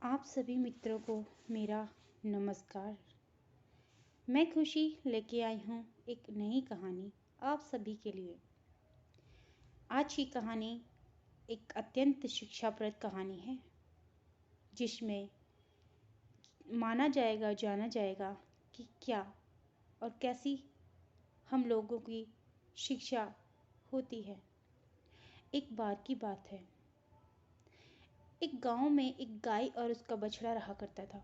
आप सभी मित्रों को मेरा नमस्कार। मैं खुशी लेके आई हूँ एक नई कहानी आप सभी के लिए। आज की कहानी एक अत्यंत शिक्षाप्रद कहानी है, जिसमें जाना जाएगा कि क्या और कैसी हम लोगों की शिक्षा होती है। एक बार की बात है, एक गांव में एक गाय और उसका बछड़ा रहा करता था।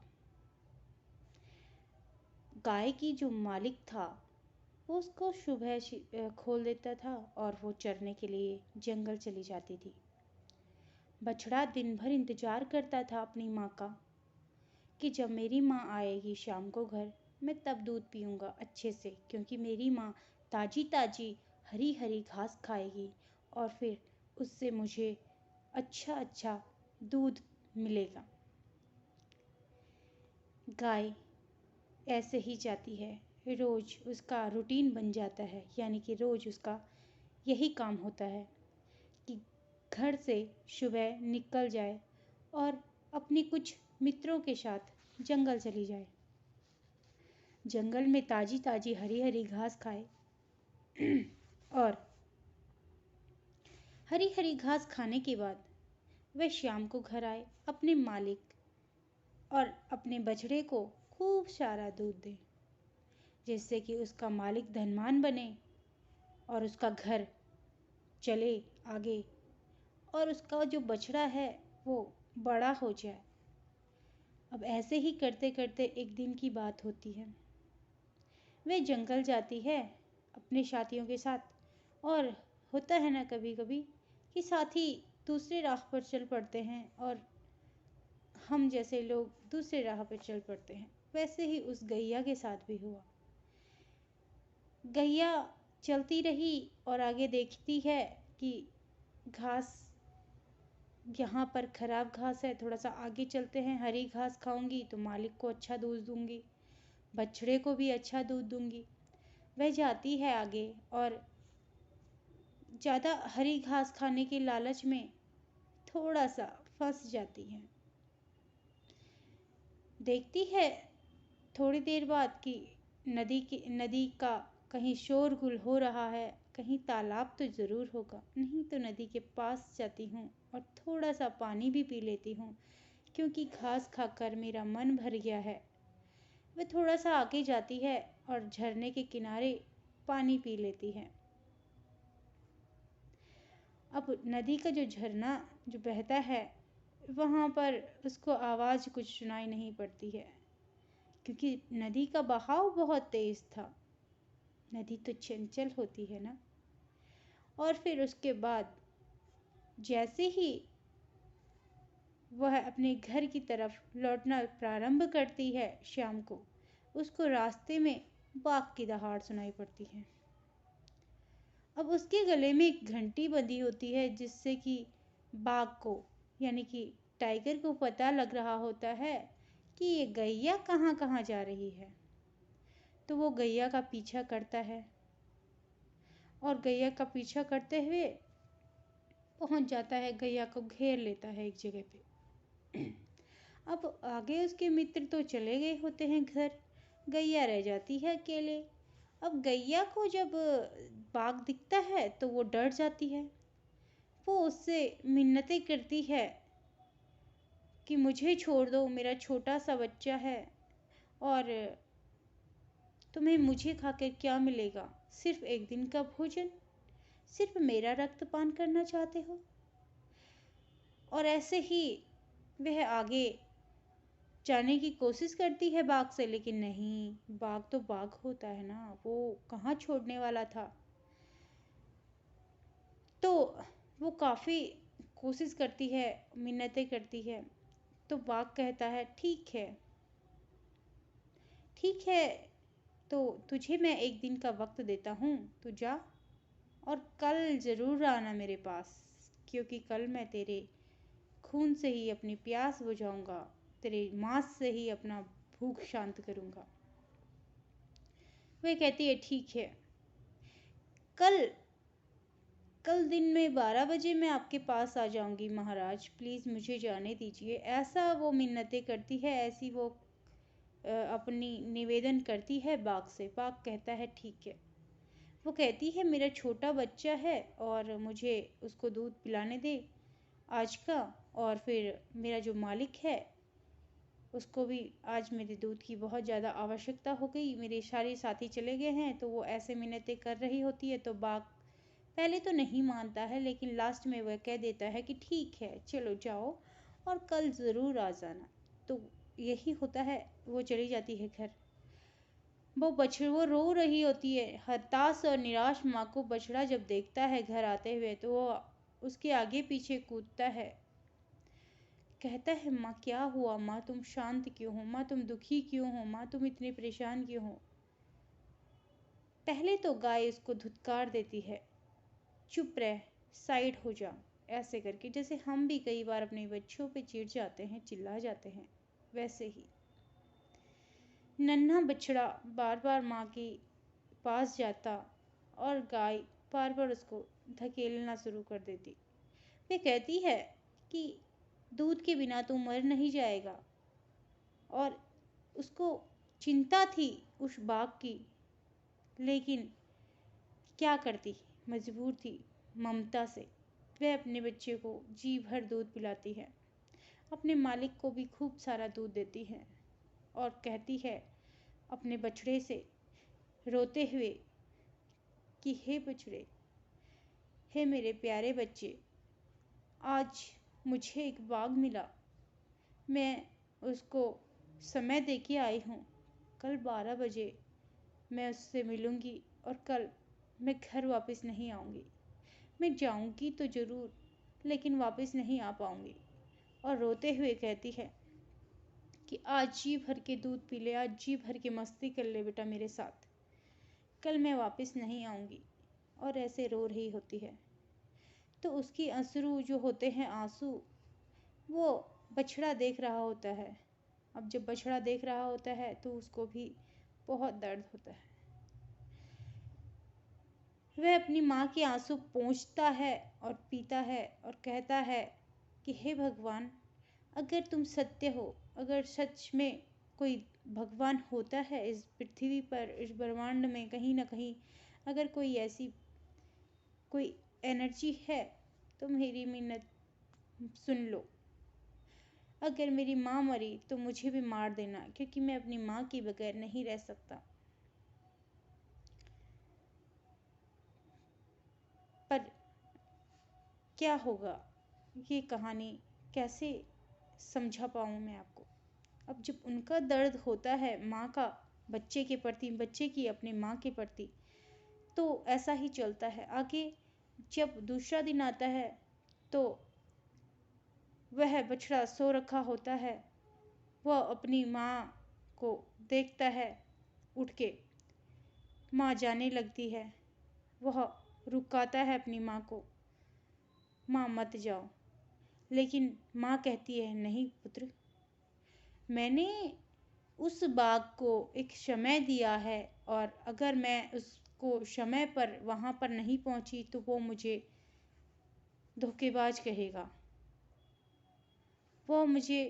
गाय की जो मालिक था वो उसको सुबह खोल देता था और वो चरने के लिए जंगल चली जाती थी। बछड़ा दिन भर इंतजार करता था अपनी माँ का कि जब मेरी माँ आएगी शाम को घर, मैं तब दूध पीऊँगा अच्छे से, क्योंकि मेरी माँ ताजी ताजी हरी हरी घास खाएगी और फिर उससे मुझे अच्छा अच्छा दूध मिलेगा। गाय ऐसे ही जाती है, रोज उसका रूटीन बन जाता है, यानी कि रोज उसका यही काम होता है कि घर से सुबह निकल जाए और अपनी कुछ मित्रों के साथ जंगल चली जाए। जंगल में ताजी ताजी हरी हरी घास खाए और हरी हरी घास खाने के बाद वह शाम को घर आए, अपने मालिक और अपने बछड़े को खूब सारा दूध दे, जिससे कि उसका मालिक धनवान बने और उसका घर चले आगे और उसका जो बछड़ा है वो बड़ा हो जाए। अब ऐसे ही करते करते एक दिन की बात होती है। वह जंगल जाती है अपने साथियों के साथ, और होता है ना कभी कभी कि साथी दूसरे राह पर चल पड़ते हैं और हम जैसे लोग दूसरे राह पर चल पड़ते हैं। वैसे ही उस गैया के साथ भी हुआ। गैया चलती रही और आगे देखती है कि घास यहाँ पर खराब घास है, थोड़ा सा आगे चलते हैं, हरी घास खाऊंगी तो मालिक को अच्छा दूध दूंगी, बछड़े को भी अच्छा दूध दूंगी। वह जाती है आगे और ज़्यादा हरी घास खाने के लालच में थोड़ा सा फंस जाती है। देखती है थोड़ी देर बाद कि नदी का कहीं शोरगुल हो रहा है, कहीं तालाब तो ज़रूर होगा। नहीं तो नदी के पास जाती हूँ और थोड़ा सा पानी भी पी लेती हूँ, क्योंकि घास खाकर मेरा मन भर गया है। वह थोड़ा सा आगे जाती है और झरने के किनारे पानी पी लेती है। अब नदी का जो झरना जो बहता है, वहाँ पर उसको आवाज़ कुछ सुनाई नहीं पड़ती है, क्योंकि नदी का बहाव बहुत तेज था। नदी तो चंचल होती है ना। और फिर उसके बाद जैसे ही वह अपने घर की तरफ लौटना प्रारंभ करती है शाम को, उसको रास्ते में बाघ की दहाड़ सुनाई पड़ती है। अब उसके गले में एक घंटी बंधी होती है, जिससे कि बाघ को यानी कि टाइगर को पता लग रहा होता है कि ये गैया कहाँ कहाँ जा रही है। तो वो गैया का पीछा करता है और गैया का पीछा करते हुए पहुंच जाता है, गैया को घेर लेता है एक जगह पे। अब आगे उसके मित्र तो चले गए होते हैं घर, गैया रह जाती है अकेले। अब गैया को जब बाघ दिखता है तो वो डर जाती है। वो उससे मिन्नतें करती है कि मुझे छोड़ दो, मेरा छोटा सा बच्चा है और तुम्हें मुझे खाकर क्या मिलेगा, सिर्फ एक दिन का भोजन, सिर्फ मेरा रक्तपान करना चाहते हो। और ऐसे ही वह आगे जाने की कोशिश करती है बाघ से, लेकिन नहीं, बाघ तो बाघ होता है ना, वो कहाँ छोड़ने वाला था। तो वो काफ़ी कोशिश करती है, मिन्नतें करती है। तो बाघ कहता है ठीक है, ठीक है, तो तुझे मैं एक दिन का वक्त देता हूँ, तू जा और कल ज़रूर आना मेरे पास, क्योंकि कल मैं तेरे खून से ही अपनी प्यास बुझाऊंगा, तेरे मांस से ही अपना भूख शांत करूंगा। वह कहती है ठीक है। कल कल दिन में 12 बजे मैं आपके पास आ जाऊंगी महाराज, प्लीज़ मुझे जाने दीजिए। ऐसा वो मिन्नतें करती है, ऐसी वो अपनी निवेदन करती है बाघ से। बाघ कहता है ठीक है। वो कहती है मेरा छोटा बच्चा है और मुझे उसको दूध पिलाने दे आज का, और फिर मेरा जो मालिक है उसको भी आज मेरे दूध की बहुत ज़्यादा आवश्यकता हो गई, मेरे सारे साथी चले गए हैं। तो वो ऐसे मिन्नतें कर रही होती है। तो बाघ पहले तो नहीं मानता है, लेकिन लास्ट में वह कह देता है कि ठीक है चलो जाओ और कल ज़रूर आ जाना। तो यही होता है, वो चली जाती है घर। वो रो रही होती है। हताश और निराश माँ को बछड़ा जब देखता है घर आते हुए, तो वो उसके आगे पीछे कूदता है। कहता है माँ क्या हुआ, माँ तुम शांत क्यों हो, माँ तुम दुखी क्यों हो, माँ तुम इतने परेशान क्यों हो। पहले तो गाय उसको धुतकार देती है, चुप रह, साइड हो जा, ऐसे करके, जैसे हम भी कई बार अपने बच्चों पे चिढ़ जाते हैं, चिल्ला जाते हैं, वैसे ही। नन्हा बछड़ा बार बार माँ के पास जाता और गाय बार बार उसको धकेलना शुरू कर देती। वे कहती है कि दूध के बिना तू मर नहीं जाएगा। और उसको चिंता थी उस बाघ की, लेकिन क्या करती, मजबूर थी ममता से। वह अपने बच्चे को जी भर दूध पिलाती है, अपने मालिक को भी खूब सारा दूध देती है और कहती है अपने बछड़े से रोते हुए कि हे बछड़े, हे मेरे प्यारे बच्चे, आज मुझे एक बाघ मिला, मैं उसको समय दे के आई हूँ। कल 12 बजे मैं उससे मिलूँगी और कल मैं घर वापस नहीं आऊँगी। मैं जाऊँगी तो ज़रूर, लेकिन वापस नहीं आ पाऊँगी। और रोते हुए कहती है कि आज जी भर के दूध पी ले, आज जी भर के मस्ती कर ले बेटा मेरे साथ, कल मैं वापस नहीं आऊँगी। और ऐसे रो रही होती है। तो उसकी अश्रु जो होते हैं, आंसू, वो बछड़ा देख रहा होता है। अब जब बछड़ा देख रहा होता है तो उसको भी बहुत दर्द होता है। वह अपनी माँ के आंसू पोंछता है और पीता है और कहता है कि हे भगवान, अगर तुम सत्य हो, अगर सच में कोई भगवान होता है इस पृथ्वी पर, इस ब्रह्मांड में कहीं ना कहीं, अगर कोई ऐसी कोई एनर्जी है, तो मेरी मिन्नत सुन लो। अगर मेरी माँ मरी तो मुझे भी मार देना, क्योंकि मैं अपनी माँ के बगैर नहीं रह सकता। पर क्या होगा, ये कहानी कैसे समझा पाऊँ मैं आपको। अब जब उनका दर्द होता है माँ का बच्चे के प्रति, बच्चे की अपने माँ के प्रति, तो ऐसा ही चलता है आगे। जब दूसरा दिन आता है तो वह बछड़ा सो रखा होता है। वह अपनी माँ को देखता है उठ के, माँ जाने लगती है। वह रुकाता है अपनी माँ को, माँ मत जाओ। लेकिन माँ कहती है नहीं पुत्र, मैंने उस बाघ को एक समय दिया है, और अगर मैं उसको समय पर वहाँ पर नहीं पहुँची तो वो मुझे धोखेबाज कहेगा, वो मुझे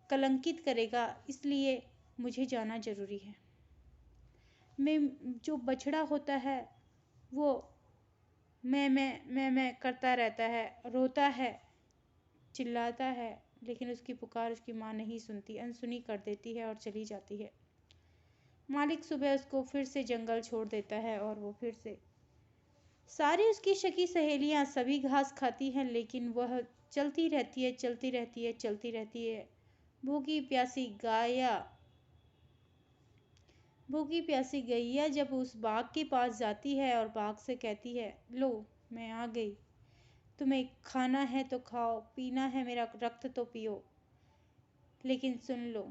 कलंकित करेगा, इसलिए मुझे जाना ज़रूरी है। जो बछड़ा होता है वो मैं करता रहता है, रोता है, चिल्लाता है, लेकिन उसकी पुकार उसकी माँ नहीं सुनती, अनसुनी कर देती है और चली जाती है। मालिक सुबह उसको फिर से जंगल छोड़ देता है और वो फिर से, सारी उसकी सखी सहेलियां सभी घास खाती हैं, लेकिन वह चलती रहती है, चलती रहती है, चलती रहती है। भूखी प्यासी गाया भूखी प्यासी गैया जब उस बाघ के पास जाती है और बाघ से कहती है, लो मैं आ गई, तुम्हें खाना है तो खाओ, पीना है मेरा रक्त तो पियो, लेकिन सुन लो,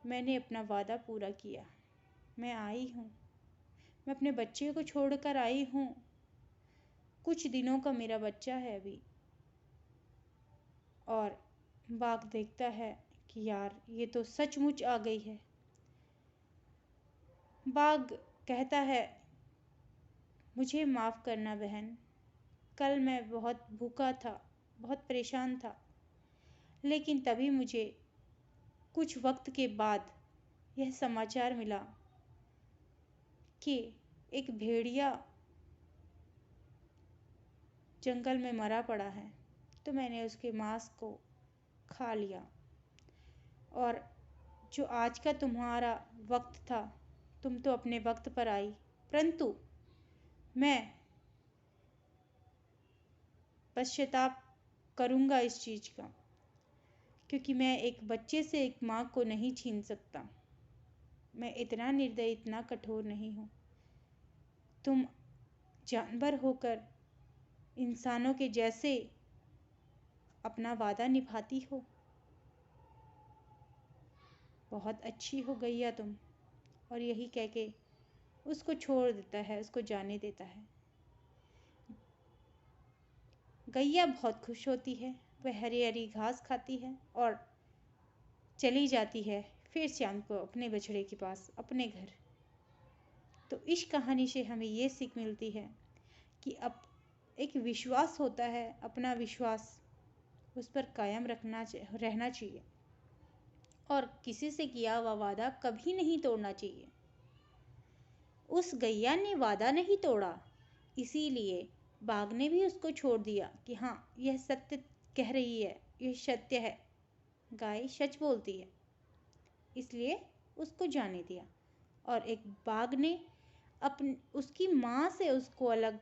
मैंने अपना वादा पूरा किया, मैं आई हूँ, मैं अपने बच्चे को छोड़कर आई हूँ, कुछ दिनों का मेरा बच्चा है अभी। और बाघ देखता है कि यार ये तो सचमुच आ गई है। बाघ कहता है, मुझे माफ़ करना बहन, कल मैं बहुत भूखा था, बहुत परेशान था, लेकिन तभी मुझे कुछ वक्त के बाद यह समाचार मिला कि एक भेड़िया जंगल में मरा पड़ा है। तो मैंने उसके मांस को खा लिया। और जो आज का तुम्हारा वक्त था, तुम तो अपने वक्त पर आई, परंतु मैं पश्चाताप करूँगा इस चीज़ का, क्योंकि मैं एक बच्चे से एक माँ को नहीं छीन सकता। मैं इतना निर्दयी, इतना कठोर नहीं हूँ। तुम जानवर होकर इंसानों के जैसे अपना वादा निभाती हो। बहुत अच्छी हो गैया तुम। और यही कह के उसको छोड़ देता है, उसको जाने देता है। गैया बहुत खुश होती है, वह हरी हरी घास खाती है और चली जाती है फिर शाम को अपने बछड़े के पास, अपने घर। तो इस कहानी से हमें ये सीख मिलती है कि अब एक विश्वास होता है, अपना विश्वास उस पर कायम रहना चाहिए और किसी से किया हुआ वादा कभी नहीं तोड़ना चाहिए। उस गैया ने वादा नहीं तोड़ा, इसीलिए बाघ ने भी उसको छोड़ दिया कि हाँ, यह सत्य कह रही है, यह सत्य है, गाय सच बोलती है, इसलिए उसको जाने दिया। और एक बाघ ने उसकी माँ से उसको अलग,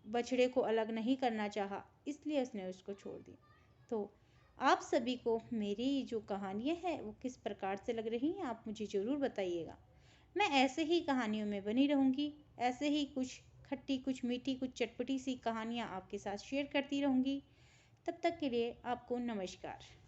बछड़े को अलग नहीं करना चाहा, इसलिए उसने उसको छोड़ दिया। तो आप सभी को मेरी जो कहानियाँ हैं वो किस प्रकार से लग रही हैं, आप मुझे ज़रूर बताइएगा। मैं ऐसे ही कहानियों में बनी रहूँगी, ऐसे ही कुछ खट्टी, कुछ मीठी, कुछ चटपटी सी कहानियाँ आपके साथ शेयर करती रहूँगी। तब तक के लिए आपको नमस्कार।